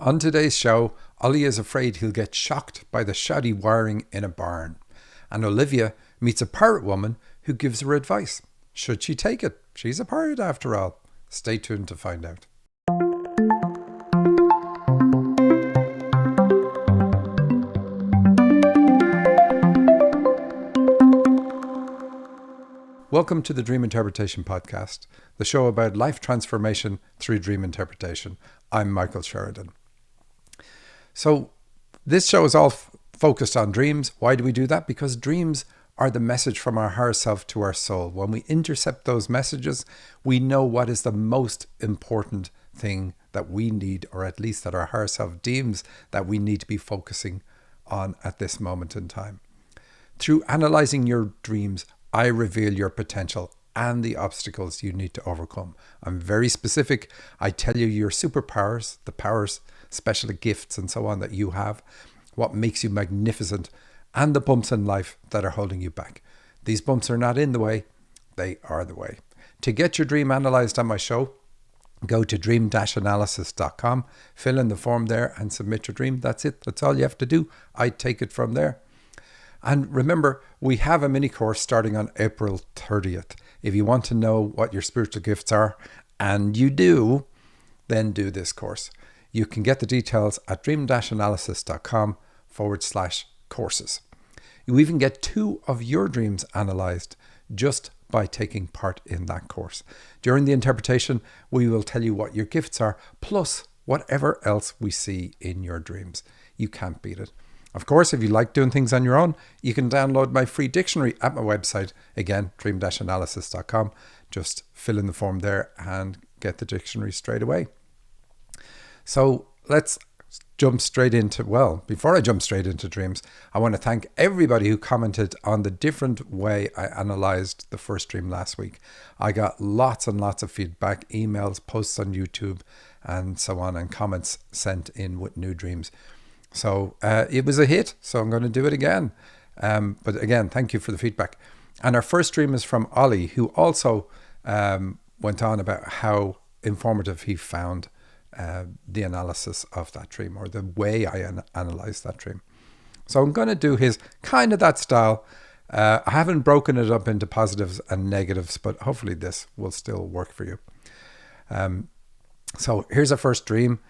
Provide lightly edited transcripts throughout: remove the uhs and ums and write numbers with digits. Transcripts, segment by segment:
On today's show, Olly is afraid he'll get shocked by the shoddy wiring in a barn. And Olivia meets a pirate woman who gives her advice. Should she take it? She's a pirate after all. Stay tuned to find out. Welcome to the Dream Interpretation Podcast, the show about life transformation through dream interpretation. I'm Michael Sheridan. So this show is all focused on dreams. Why do we do that? Because dreams are the message from our higher self to our soul. When we intercept those messages, we know what is the most important thing that we need, or at least that our higher self deems that we need to be focusing on at this moment in time. Through analyzing your dreams, I reveal your potential and the obstacles you need to overcome. I'm very specific. I tell you your superpowers, the powers, special gifts and so on that you have, what makes you magnificent, and the bumps in life that are holding you back. These bumps are not in the way, they are the way. To get your dream analysed on my show, go to dream-analysis.com, fill in the form there and submit your dream. That's it. That's all you have to do. I take it from there. And remember, we have a mini course starting on April 30th. If you want to know what your spiritual gifts are, and you do, then do this course. You can get the details at dream-analysis.com/courses. You even get 2 of your dreams analysed just by taking part in that course. During the interpretation, we will tell you what your gifts are, plus whatever else we see in your dreams. You can't beat it. Of course, if you like doing things on your own, you can download my free dictionary at my website. Again, dream-analysis.com. Just fill in the form there and get the dictionary straight away. So let's jump straight into, before I jump straight into dreams, I want to thank everybody who commented on the different way I analysed the first dream last week. I got lots and lots of feedback, emails, posts on YouTube, and so on, and comments sent in with new dreams. So it was a hit, so I'm going to do it again. But again, thank you for the feedback. And our first dream is from Olly, who also went on about how informative he found the analysis of that dream, or the way I analysed that dream. So I'm going to do his kind of that style. I haven't broken it up into positives and negatives, but hopefully this will still work for you. So here's our first dream.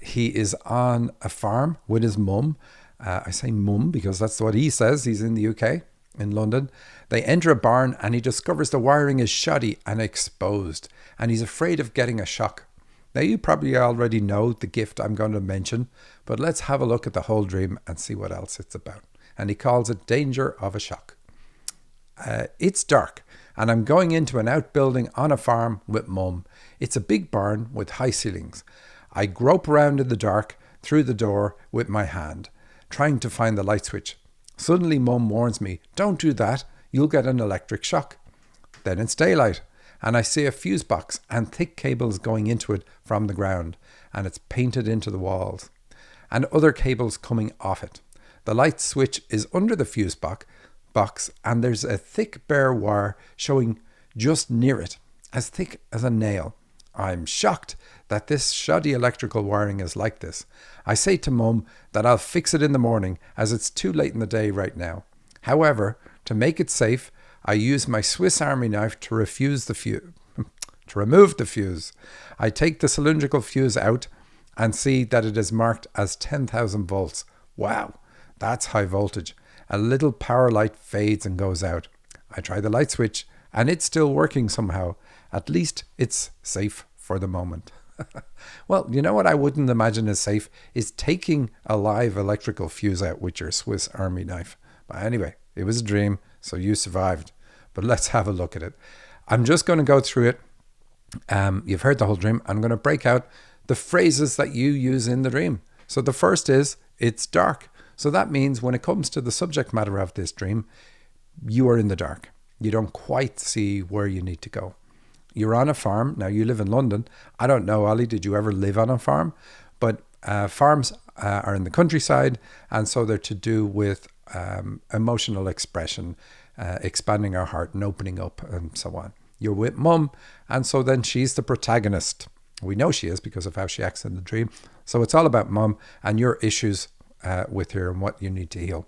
He is on a farm with his mum. I say mum because that's what he says. He's in the UK, in London. They enter a barn and he discovers the wiring is shoddy and exposed, and he's afraid of getting a shock. Now, you probably already know the gift I'm going to mention, but let's have a look at the whole dream and see what else it's about. And he calls it danger of a shock. It's dark and I'm going into an outbuilding on a farm with mum. It's a big barn with high ceilings. I grope around in the dark through the door with my hand, trying to find the light switch. Suddenly mum warns me, don't do that, you'll get an electric shock. Then it's daylight, and I see a fuse box and thick cables going into it from the ground, and it's painted into the walls, and other cables coming off it. The light switch is under the fuse box, and there's a thick bare wire showing just near it, as thick as a nail. I'm shocked that this shoddy electrical wiring is like this. I say to mum that I'll fix it in the morning as it's too late in the day right now. However, to make it safe, I use my Swiss Army knife to remove the fuse. I take the cylindrical fuse out and see that it is marked as 10,000 volts. Wow, that's high voltage. A little power light fades and goes out. I try the light switch and it's still working somehow. At least it's safe for the moment. Well, you know what I wouldn't imagine is safe is taking a live electrical fuse out with your Swiss Army knife. But anyway, it was a dream, so you survived. But let's have a look at it. I'm just going to go through it. You've heard the whole dream. I'm going to break out the phrases that you use in the dream. So the first is, it's dark. So that means when it comes to the subject matter of this dream, you are in the dark. You don't quite see where you need to go. You're on a farm. Now, you live in London. I don't know, Olly, did you ever live on a farm? But farms are in the countryside, and so they're to do with emotional expression, expanding our heart and opening up and so on. You're with mum, and so then she's the protagonist. We know she is because of how she acts in the dream. So it's all about mom and your issues with her and what you need to heal.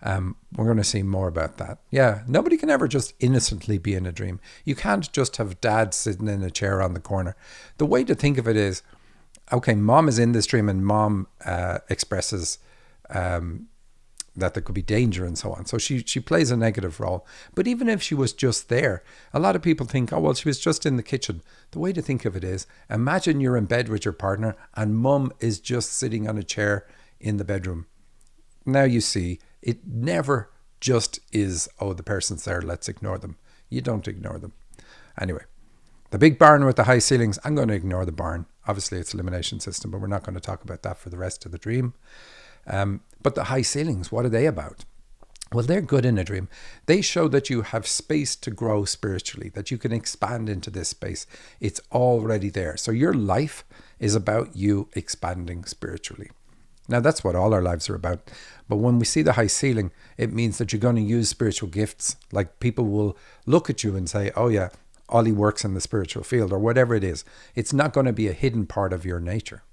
We're going to see more about that. Yeah, nobody can ever just innocently be in a dream. You can't just have dad sitting in a chair on the corner. The way to think of it is, okay, mom is in this dream and mom expresses that there could be danger and so on. So she plays a negative role. But even if she was just there, a lot of people think, oh, well, she was just in the kitchen. The way to think of it is, imagine you're in bed with your partner and mum is just sitting on a chair in the bedroom. Now you see, it never just is, oh, the person's there, let's ignore them. You don't ignore them. Anyway, the big barn with the high ceilings, I'm going to ignore the barn. Obviously, it's elimination system, but we're not going to talk about that for the rest of the dream. But the high ceilings, what are they about? Well, they're good in a dream. They show that you have space to grow spiritually, that you can expand into this space. It's already there. So your life is about you expanding spiritually. Now, that's what all our lives are about. But when we see the high ceiling, it means that you're going to use spiritual gifts. Like people will look at you and say, oh yeah, Olly works in the spiritual field or whatever it is. It's not going to be a hidden part of your nature.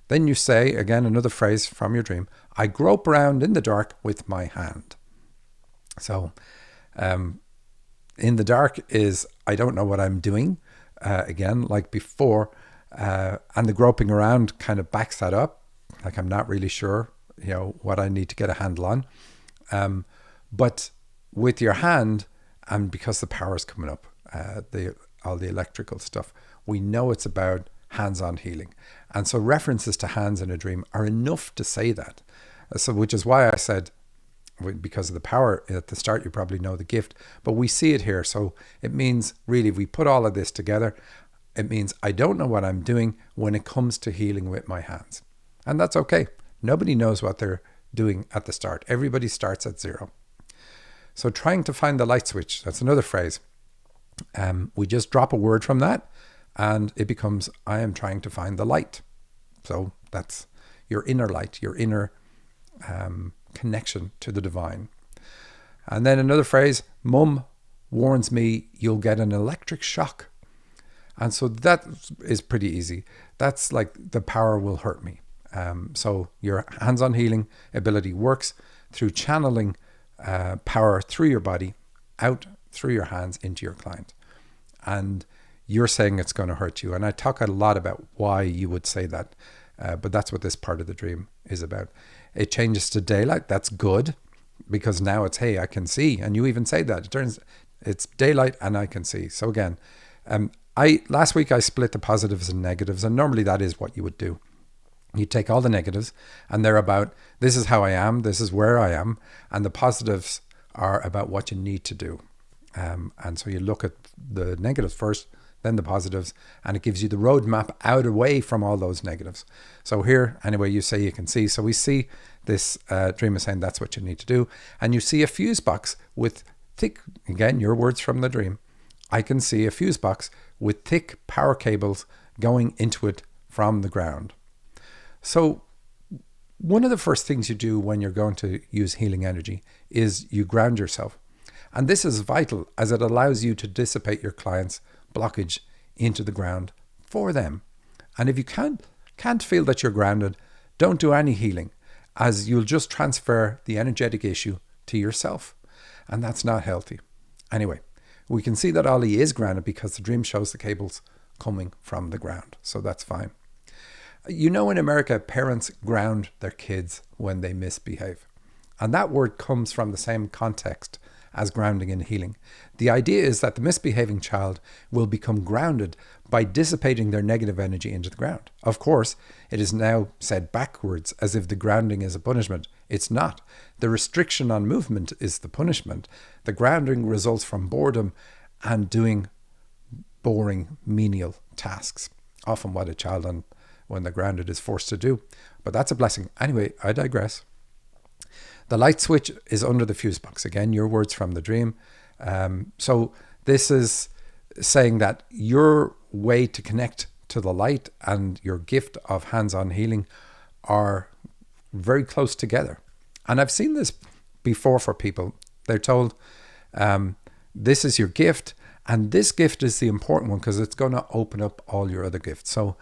Then you say, again, another phrase from your dream, I grope around in the dark with my hand. So in the dark is, I don't know what I'm doing. Again, like before, and the groping around kind of backs that up. Like I'm not really sure, what I need to get a handle on. But with your hand, and because the power is coming up, all the electrical stuff, we know it's about hands-on healing. And so references to hands in a dream are enough to say that. So which is why I said, because of the power at the start, you probably know the gift, but we see it here. So it means really, if we put all of this together, it means I don't know what I'm doing when it comes to healing with my hands. And that's okay. Nobody knows what they're doing at the start. Everybody starts at zero. So trying to find the light switch, that's another phrase. We just drop a word from that and it becomes, I am trying to find the light. So that's your inner light, your inner connection to the divine. And then another phrase, mum warns me you'll get an electric shock. And so that is pretty easy. That's like the power will hurt me. So your hands-on healing ability works through channeling power through your body, out through your hands into your client. And you're saying it's going to hurt you. And I talk a lot about why you would say that. But that's what this part of the dream is about. It changes to daylight. That's good because now it's, hey, I can see. And you even say that. It's daylight and I can see. So again, last week I split the positives and negatives. And normally that is what you would do. You take all the negatives and they're about, this is how I am, this is where I am. And the positives are about what you need to do. And so you look at the negatives first, then the positives, and it gives you the roadmap out away from all those negatives. So here, anyway, you say you can see. So we see this dream is saying that's what you need to do. And you see a fuse box with thick, again, your words from the dream. I can see a fuse box with thick power cables going into it from the ground. So one of the first things you do when you're going to use healing energy is you ground yourself. And this is vital as it allows you to dissipate your client's blockage into the ground for them. And if you can't feel that you're grounded, don't do any healing, as you'll just transfer the energetic issue to yourself. And that's not healthy. Anyway, we can see that Olly is grounded because the dream shows the cables coming from the ground. So that's fine. In America, parents ground their kids when they misbehave. And that word comes from the same context as grounding and healing. The idea is that the misbehaving child will become grounded by dissipating their negative energy into the ground. Of course, it is now said backwards as if the grounding is a punishment. It's not. The restriction on movement is the punishment. The grounding results from boredom and doing boring, menial tasks. Often what a child when they're grounded is forced to do. But that's a blessing. Anyway, I digress. The light switch is under the fuse box. Again, your words from the dream. So this is saying that your way to connect to the light and your gift of hands-on healing are very close together. And I've seen this before for people. They're told, this is your gift. And this gift is the important one because it's going to open up all your other gifts. So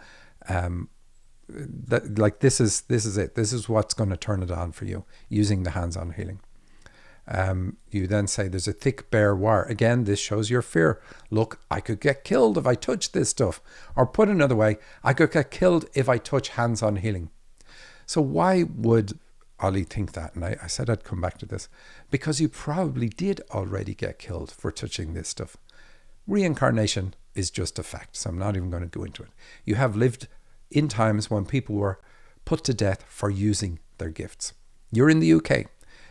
like this is it. This is what's going to turn it on for you, using the hands-on healing. You then say there's a thick bare wire. Again, this shows your fear. Look, I could get killed if I touch this stuff. Or put another way, I could get killed if I touch hands-on healing. So why would Olly think that? And I said I'd come back to this. Because you probably did already get killed for touching this stuff. Reincarnation is just a fact, so I'm not even going to go into it. You have lived in times when people were put to death for using their gifts. You're in the UK.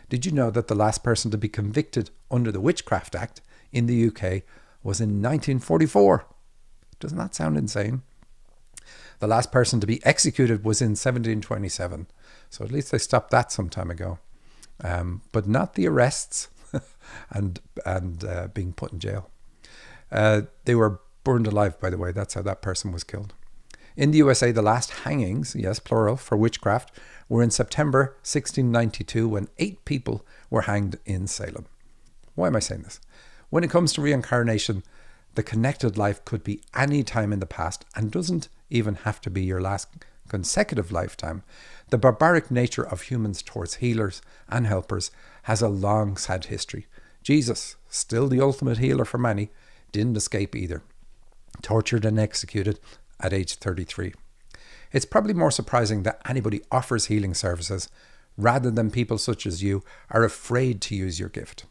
Did you know that the last person to be convicted under the Witchcraft Act in the UK was in 1944? Doesn't that sound insane? The last person to be executed was in 1727. So at least they stopped that some time ago. But not the arrests and being put in jail. They were burned alive, by the way. That's how that person was killed. In the USA, the last hangings, yes, plural, for witchcraft, were in September 1692 when 8 people were hanged in Salem. Why am I saying this? When it comes to reincarnation, the connected life could be any time in the past and doesn't even have to be your last consecutive lifetime. The barbaric nature of humans towards healers and helpers has a long, sad history. Jesus, still the ultimate healer for many, didn't escape either. Tortured and executed at age 33. It's probably more surprising that anybody offers healing services rather than people such as you are afraid to use your gift.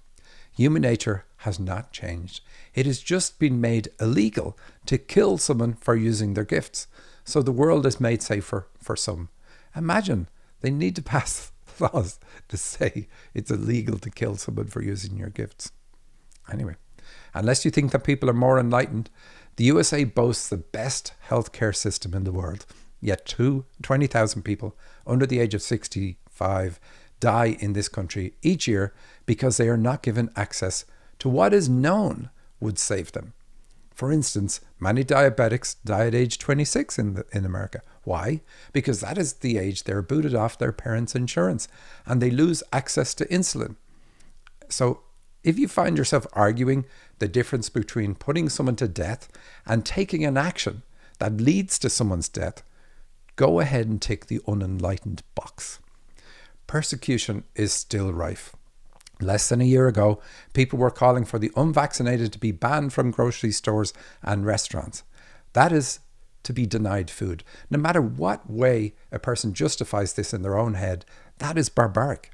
Human nature has not changed. It has just been made illegal to kill someone for using their gifts. So the world is made safer for some. Imagine they need to pass laws to say it's illegal to kill someone for using your gifts. Anyway, unless you think that people are more enlightened, the USA boasts the best healthcare system in the world. Yet 20,000 people under the age of 65 die in this country each year because they are not given access to what is known would save them. For instance, many diabetics die at age 26 in America. Why? Because that is the age they're booted off their parents' insurance and they lose access to insulin. So if you find yourself arguing the difference between putting someone to death and taking an action that leads to someone's death, go ahead and tick the unenlightened box. Persecution is still rife. Less than a year ago, people were calling for the unvaccinated to be banned from grocery stores and restaurants. That is to be denied food. No matter what way a person justifies this in their own head, that is barbaric.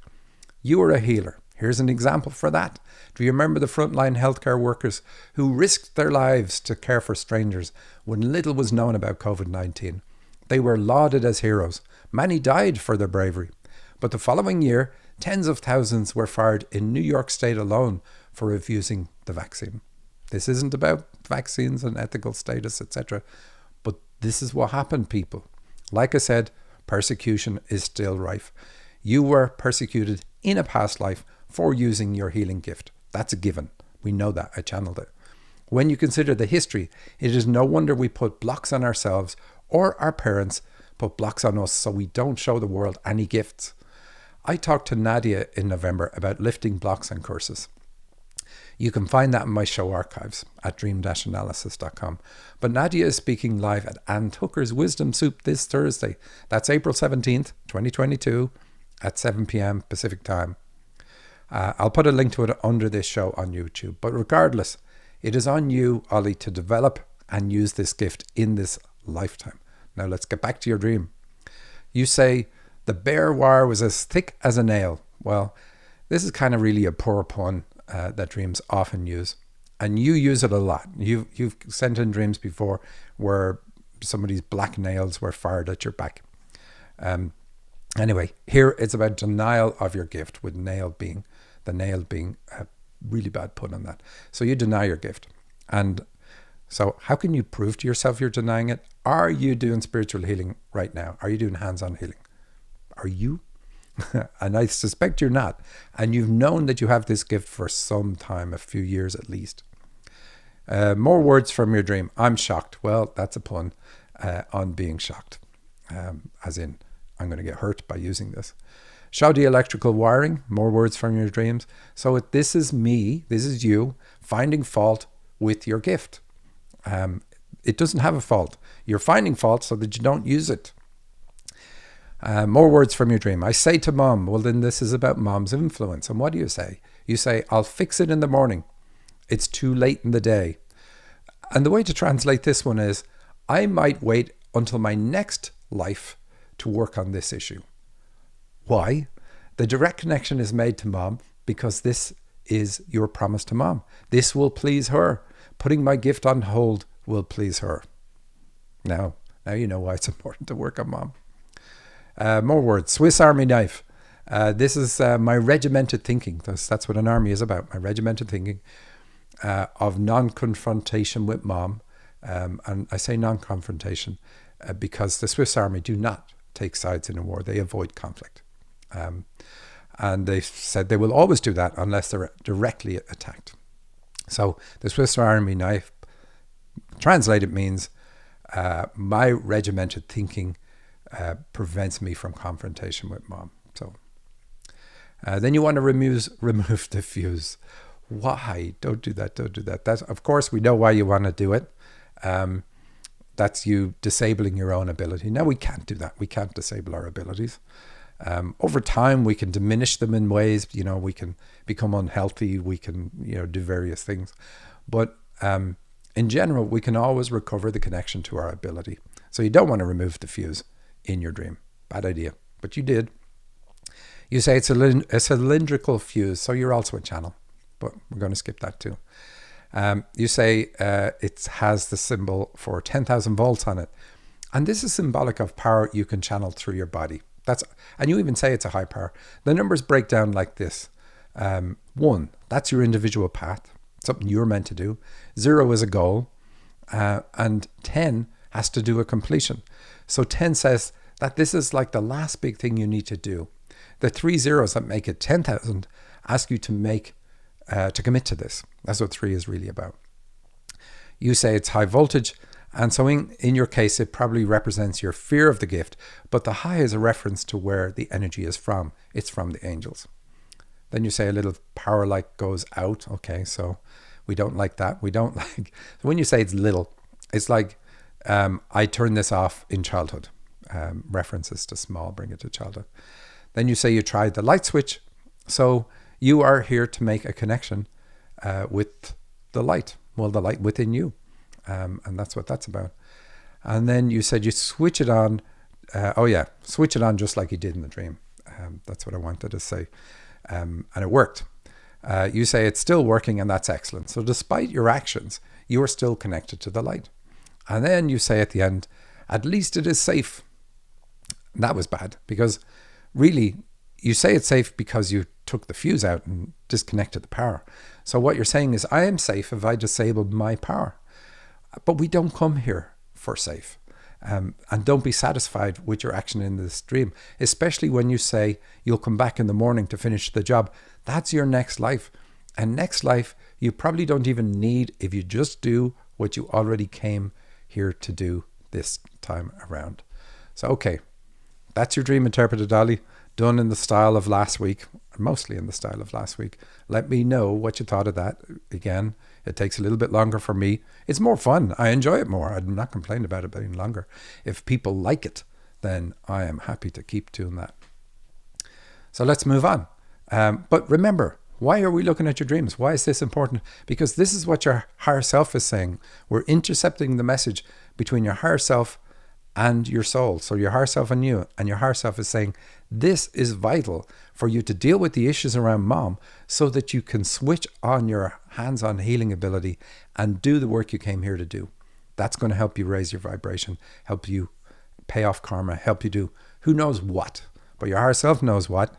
You are a healer. Here's an example for that. Do you remember the frontline healthcare workers who risked their lives to care for strangers when little was known about COVID-19? They were lauded as heroes. Many died for their bravery. But the following year, tens of thousands were fired in New York State alone for refusing the vaccine. This isn't about vaccines and ethical status, etc. But this is what happened, people. Like I said, persecution is still rife. You were persecuted in a past life for using your healing gift. That's a given. We know that. I channeled it. When you consider the history, it is no wonder we put blocks on ourselves or our parents put blocks on us so we don't show the world any gifts. I talked to Nadia in November about lifting blocks and curses. You can find that in my show archives at dream-analysis.com. But Nadia is speaking live at Ann Tucker's Wisdom Soup this Thursday. That's April 17th, 2022 at 7 p.m. Pacific time. I'll put a link to it under this show on YouTube. But regardless, it is on you, Olly, to develop and use this gift in this lifetime. Now let's get back to your dream. You say the bare wire was as thick as a nail. Well, this is kind of really a poor pun that dreams often use. And you use it a lot. You've sent in dreams before where somebody's black nails were fired at your back. Anyway, here it's about denial of your gift, with the nail being a really bad pun on that. So you deny your gift. And so how can you prove to yourself you're denying it? Are you doing spiritual healing right now? Are you doing hands-on healing? Are you? And I suspect you're not. And you've known that you have this gift for some time, a few years at least. More words from your dream. I'm shocked. Well, that's a pun on being shocked. As in, I'm going to get hurt by using this. Shoddy electrical wiring. More words from your dreams. So this is me, this is you, finding fault with your gift. It doesn't have a fault. You're finding fault so that you don't use it. More words from your dream. I say to mom, well, then this is about mom's influence. And what do you say? You say, I'll fix it in the morning. It's too late in the day. And the way to translate this one is, I might wait until my next life to work on this issue. Why? The direct connection is made to mom because this is your promise to mom. This will please her. Putting my gift on hold will please her. Now you know why it's important to work on mom. More words. Swiss Army knife. This is my regimented thinking. That's what an army is about. My regimented thinking of non-confrontation with mom. And I say non-confrontation because the Swiss Army do not take sides in a war. They avoid conflict. And they said they will always do that unless they're directly attacked. So the Swiss Army knife, translated, means my regimented thinking prevents me from confrontation with mom. So then you want to remove the fuse. Why? Don't do that. Don't do that. That's, of course, we know why you want to do it. That's you disabling your own ability. Now, we can't do that. We can't disable our abilities. Over time, we can diminish them in ways, we can become unhealthy. We can, do various things. But in general, we can always recover the connection to our ability. So you don't want to remove the fuse in your dream. Bad idea. But you did. You say it's a cylindrical fuse, so you're also a channel. But we're going to skip that too. You say it has the symbol for 10,000 volts on it. And this is symbolic of power you can channel through your body. And you even say it's a high power. The numbers break down like this. 1, that's your individual path, something you're meant to do. 0 is a goal. And 10 has to do a completion. So 10 says that this is like the last big thing you need to do. The 3 zeros that make it 10,000 ask you to commit to this. That's what 3 is really about. You say it's high voltage. And so in your case, it probably represents your fear of the gift, but the high is a reference to where the energy is from. It's from the angels. Then you say a little power light goes out. Okay, so we don't like that. When you say it's little, it's like I turned this off in childhood. References to small, bring it to childhood. Then you say you tried the light switch. So you are here to make a connection with the light. Well, the light within you. And that's what that's about. And then you said you switch it on. Switch it on just like you did in the dream. That's what I wanted to say. And it worked. You say it's still working, and that's excellent. So despite your actions, you are still connected to the light. And then you say at the end, at least it is safe. And that was bad, because really you say it's safe because you took the fuse out and disconnected the power. So what you're saying is, I am safe if I disabled my power. But we don't come here for safe. And don't be satisfied with your action in this dream, especially when you say you'll come back in the morning to finish the job. That's your next life. And next life, you probably don't even need if you just do what you already came here to do this time around. So, okay, that's your dream interpreted, Olly. Done in the style of last week, mostly in the style of last week. Let me know what you thought of that. Again, it takes a little bit longer for me. It's more fun. I enjoy it more. I'm not complaining about it being longer. If people like it, then I am happy to keep doing that. So let's move on. But remember, why are we looking at your dreams? Why is this important? Because this is what your higher self is saying. We're intercepting the message between your higher self and your soul. So your higher self and you, and your higher self is saying, this is vital for you to deal with the issues around mom so that you can switch on your hands-on healing ability and do the work you came here to do. That's going to help you raise your vibration, help you pay off karma, help you do who knows what. But your higher self knows what,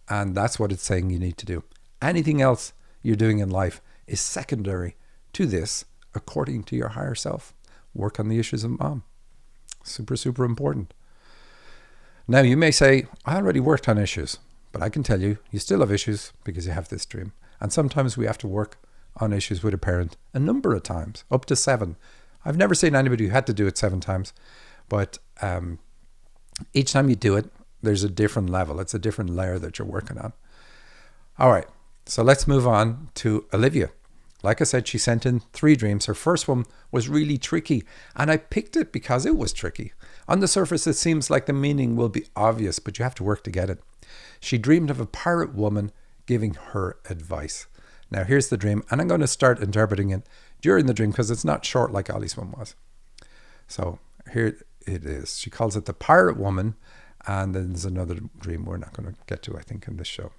and that's what it's saying you need to do. Anything else you're doing in life is secondary to this, according to your higher self. Work on the issues of mom. Super, super important. Now, you may say, I already worked on issues, but I can tell you, you still have issues because you have this dream. And sometimes we have to work on issues with a parent a number of times, up to 7. I've never seen anybody who had to do it 7 times, but each time you do it, there's a different level. It's a different layer that you're working on. All right, so let's move on to Olivia. Like I said, she sent in 3 dreams. Her first one was really tricky, and I picked it because it was tricky. On the surface, it seems like the meaning will be obvious, but you have to work to get it. She dreamed of a pirate woman giving her advice. Now, here's the dream, and I'm going to start interpreting it during the dream because it's not short like Olly's one was. So here it is. She calls it the pirate woman, and then there's another dream we're not going to get to, I think, in this show.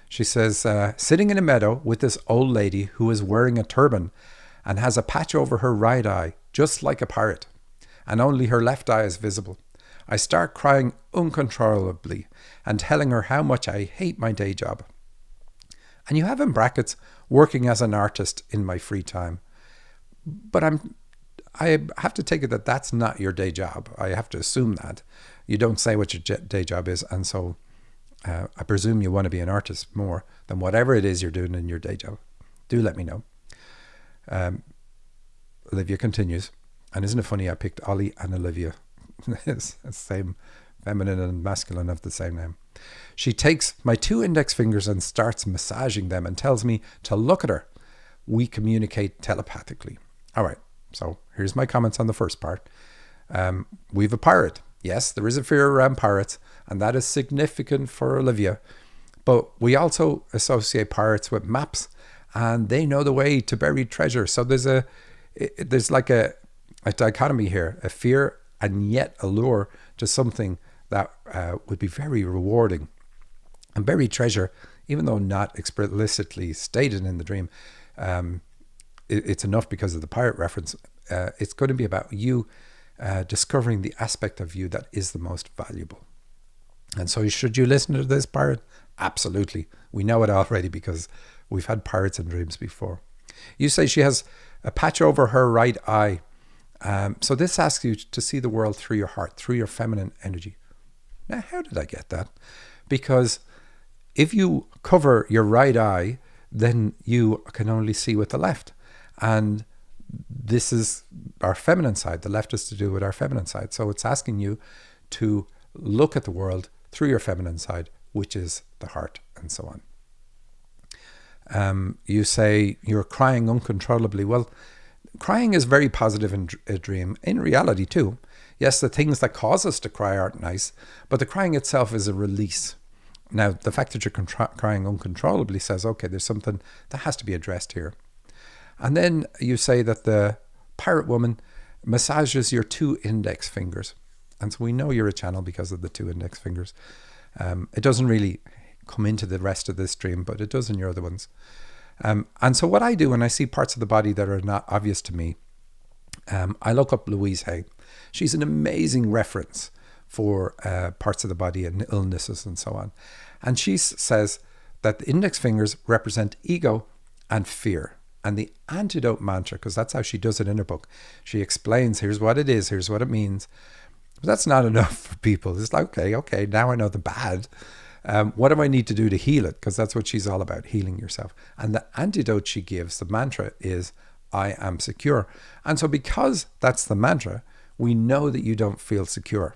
She says, sitting in a meadow with this old lady who is wearing a turban and has a patch over her right eye, just like a pirate, and only her left eye is visible. I start crying uncontrollably and telling her how much I hate my day job. And you have in brackets, working as an artist in my free time. But I have to take it that that's not your day job. I have to assume that. You don't say what your day job is, and so I presume you want to be an artist more than whatever it is you're doing in your day job. Do let me know. Olivia continues, and isn't it funny I picked Olly and Olivia? It's the same, feminine and masculine of the same name. She takes my 2 index fingers and starts massaging them and tells me to look at her. We communicate telepathically. All right, so here's my comments on the first part. We've a pirate. Yes, there is a fear around pirates, and that is significant for Olivia. But we also associate pirates with maps, and they know the way to buried treasure. So there's like a dichotomy here, a fear and yet a lure to something that would be very rewarding. And buried treasure, even though not explicitly stated in the dream, it's enough because of the pirate reference. It's going to be about you discovering the aspect of you that is the most valuable. And so should you listen to this pirate? Absolutely. We know it already because we've had pirates in dreams before. You say she has a patch over her right eye. So this asks you to see the world through your heart, through your feminine energy. Now, how did I get that? Because if you cover your right eye, then you can only see with the left. And this is our feminine side. The left is to do with our feminine side. So it's asking you to look at the world through your feminine side, which is the heart, and so on. You say you're crying uncontrollably. Well, crying is very positive in a dream, in reality too. Yes, the things that cause us to cry aren't nice, but the crying itself is a release. Now, the fact that you're crying uncontrollably says, okay, there's something that has to be addressed here. And then you say that the pirate woman massages your 2 index fingers. And so we know you're a channel because of the 2 index fingers. It doesn't really come into the rest of this dream, but it does in your other ones. And so what I do when I see parts of the body that are not obvious to me, I look up Louise Hay. She's an amazing reference for parts of the body and illnesses and so on. And she says that the index fingers represent ego and fear. And the antidote mantra, because that's how she does it in her book, she explains, here's what it is, here's what it means. But that's not enough for people. It's like, okay, now I know the bad. What do I need to do to heal it? Because that's what she's all about, healing yourself. And the antidote she gives, the mantra, is I am secure. And so because that's the mantra, we know that you don't feel secure,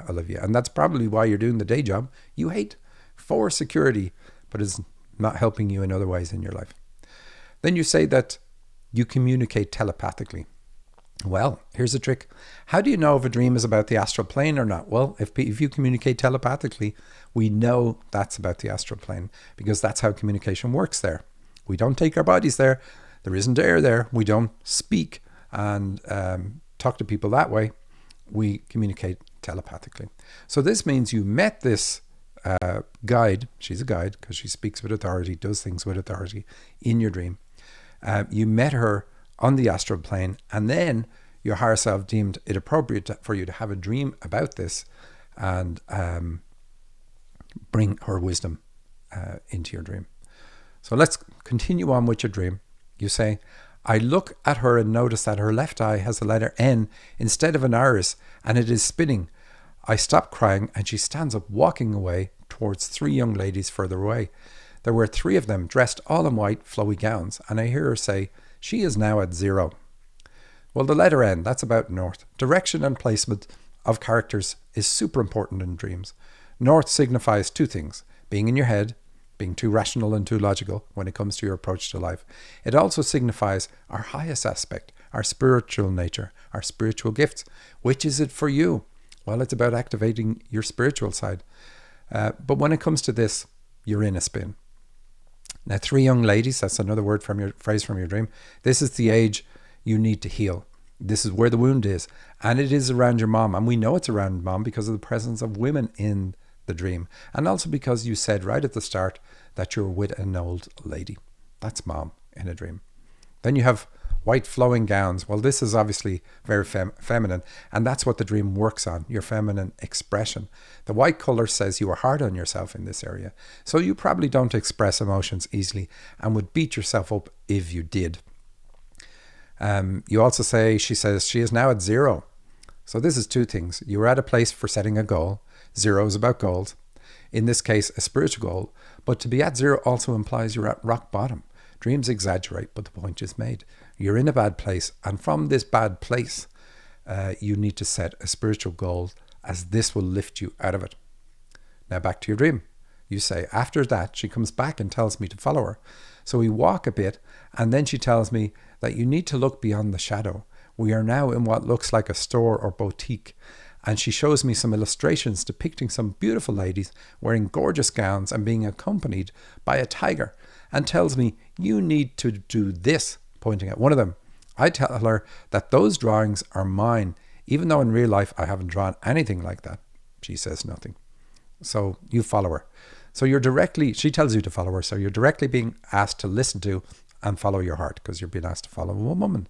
Olivia. And that's probably why you're doing the day job you hate for security, but is not helping you in other ways in your life. Then you say that you communicate telepathically. Well, here's a trick. How do you know if a dream is about the astral plane or not? Well, if you communicate telepathically, we know that's about the astral plane because that's how communication works there. We don't take our bodies there. There isn't air there. We don't speak and talk to people that way. We communicate telepathically. So this means you met this guide. She's a guide because she speaks with authority, does things with authority in your dream. You met her on the astral plane, and then your higher self deemed it appropriate for you to have a dream about this and bring her wisdom into your dream. So let's continue on with your dream. You say, I look at her and notice that her left eye has the letter N instead of an iris, and it is spinning. I stop crying, and she stands up walking away towards 3 young ladies further away. There were 3 of them dressed all in white flowy gowns, and I hear her say, she is now at 0. Well, the letter N, that's about north. Direction and placement of characters is super important in dreams. North signifies 2 things, being in your head, being too rational and too logical when it comes to your approach to life. It also signifies our highest aspect, our spiritual nature, our spiritual gifts. Which is it for you? Well, it's about activating your spiritual side. But when it comes to this, you're in a spin. Now, 3 young ladies, that's another phrase from your dream. This is the age you need to heal. This is where the wound is. And it is around your mom. And we know it's around mom because of the presence of women in the dream. And also because you said right at the start that you're with an old lady. That's mom in a dream. Then you have white flowing gowns. Well, this is obviously very feminine. And that's what the dream works on, your feminine expression. The white color says you are hard on yourself in this area. So you probably don't express emotions easily and would beat yourself up if you did. You also say, she says, she is now at 0. So this is 2 things. You were at a place for setting a goal. 0 is about goals. In this case, a spiritual goal. But to be at 0 also implies you're at rock bottom. Dreams exaggerate, but the point is made. You're in a bad place. And from this bad place, you need to set a spiritual goal, as this will lift you out of it. Now back to your dream. You say, after that, she comes back and tells me to follow her. So we walk a bit, and then she tells me that you need to look beyond the shadow. We are now in what looks like a store or boutique. And she shows me some illustrations depicting some beautiful ladies wearing gorgeous gowns and being accompanied by a tiger, and tells me, you need to do this, pointing at one of them. I tell her that those drawings are mine, even though in real life I haven't drawn anything like that. She says nothing. So you follow her. So she tells you to follow her. So you're directly being asked to listen to and follow your heart, because you're being asked to follow a woman.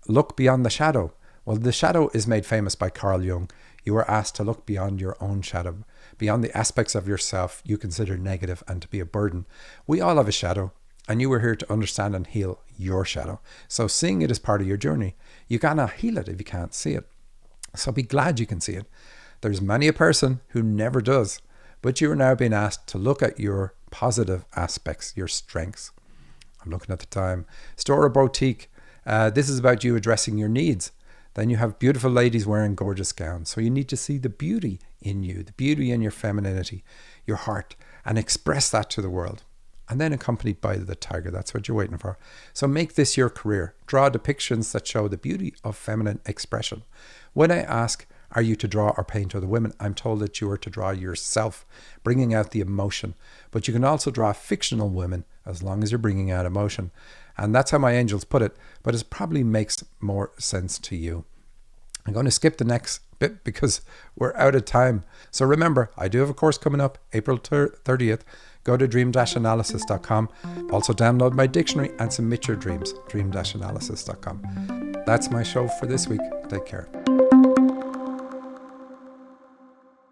Look beyond the shadow. Well, the shadow is made famous by Carl Jung. You are asked to look beyond your own shadow, beyond the aspects of yourself you consider negative and to be a burden. We all have a shadow, and you were here to understand and heal your shadow. So seeing it as part of your journey, you cannot heal it if you can't see it. So be glad you can see it. There's many a person who never does, but you are now being asked to look at your positive aspects, your strengths. I'm looking at the time. Store or boutique. This is about you addressing your needs. Then you have beautiful ladies wearing gorgeous gowns. So you need to see the beauty in you, the beauty in your femininity, your heart, and express that to the world. And then accompanied by the tiger. That's what you're waiting for. So make this your career. Draw depictions that show the beauty of feminine expression. When I ask, are you to draw or paint other women? I'm told that you are to draw yourself, bringing out the emotion. But you can also draw fictional women as long as you're bringing out emotion. And that's how my angels put it, but it probably makes more sense to you. I'm going to skip the next bit because we're out of time. So remember, I do have a course coming up April 30th. Go to dream-analysis.com. Also download my dictionary and submit your dreams, dream-analysis.com. That's my show for this week. Take care.